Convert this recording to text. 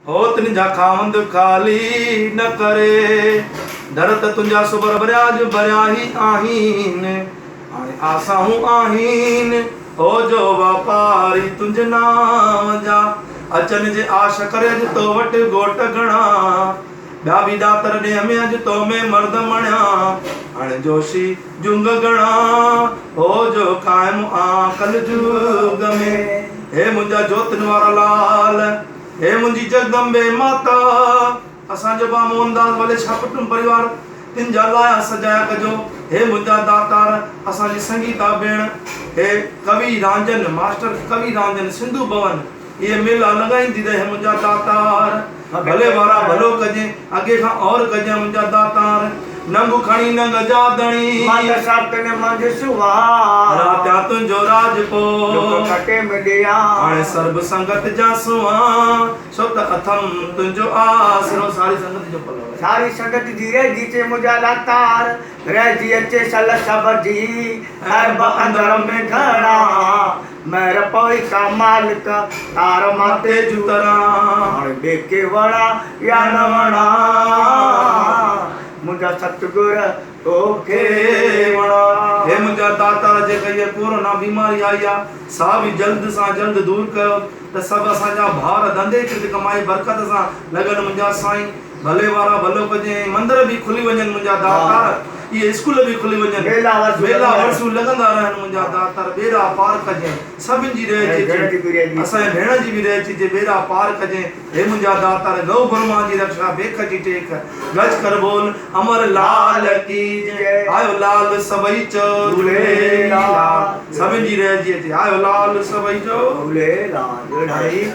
हो तुंहिंजा खावंद खाली न करे, दर त तुंहिंजा सुबर बरियाज भरिया ही आहिनि, हाणे आसाऊं आहिनि। हो जो वापारी तुंहिंजे नाम जा, अचनि जे आश करे अॼु तो वटि घोट घणा, ॿिया बि ॾातर ॾे में अॼु तो में मर्द मणिया, हाणे जोशी जुंग घणा। हो जो क़ाइमु आ कल जुग में, हे मुंहिंजा जोतिन वारा लाल, हे मुंहिंजी जगदम्बे माता। असांजो बा मोहनदास भले छा कुटुंब परिवार तिन जा लाया सजाया कजो। हे मुंहिंजा दातार, असांजी संगीता भेण, हे कवि रांजन मास्टर कवि रांजन सिंधु भवन, ये मेला लगाईंदी रहे मुंहिंजा दातार। भले वारा भलो कजे, अॻे खां और कजे मुंहिंजा दातार। नंग खणी नंग जादणी, माता सातन मंझ सुवार, रात्या तुंहिंजो राजपो कटे मिलिया, हाणे सर्ब संगत जा सुआ, सो त अथम तुंहिंजो आसरो। सारी संगत जो पलो है। सारी संगत जी रहिजी चे मुंहिंजा दातार, रहिजी अचे सल सब जी, ऐं अंदर में घणा, महर पोई का मालिक तार माते जुतरा, हाणे बेके वणा या न वणा, मुंहिंजा सतगुर तोखे वणा। हे मुंहिंजा दातार, जेका इहा कोरोना बीमारी आई आहे, सा बि जल्द सां जल्द दूर कयो, त सभु असांजा भार धंधे कृत कमाई बरकत सां लॻनि मुंहिंजा साईं। भले वारा भलो कजे, मंदिर बि खुली वञनि मुंहिंजा दातार, ये स्कूल भी खुली वञनि, मेला वर्षू लगंदा रहनि मुंहिंजा दातार। बेड़ा पार कजे सभिनि जी रहिजी, असांजे भेण जी बि रहिजी जे बेड़ा पार कजे। हे मुंहिंजा दातार, गौ ब्रह्मा जी रक्षा बेख जी टेक, गज कर बोल अमर लाल की जय। आयो लाल सभई चो झूलेलाल, सभिनि जी रहिजी अचे, आयो लाल सभई चो झूलेलाल।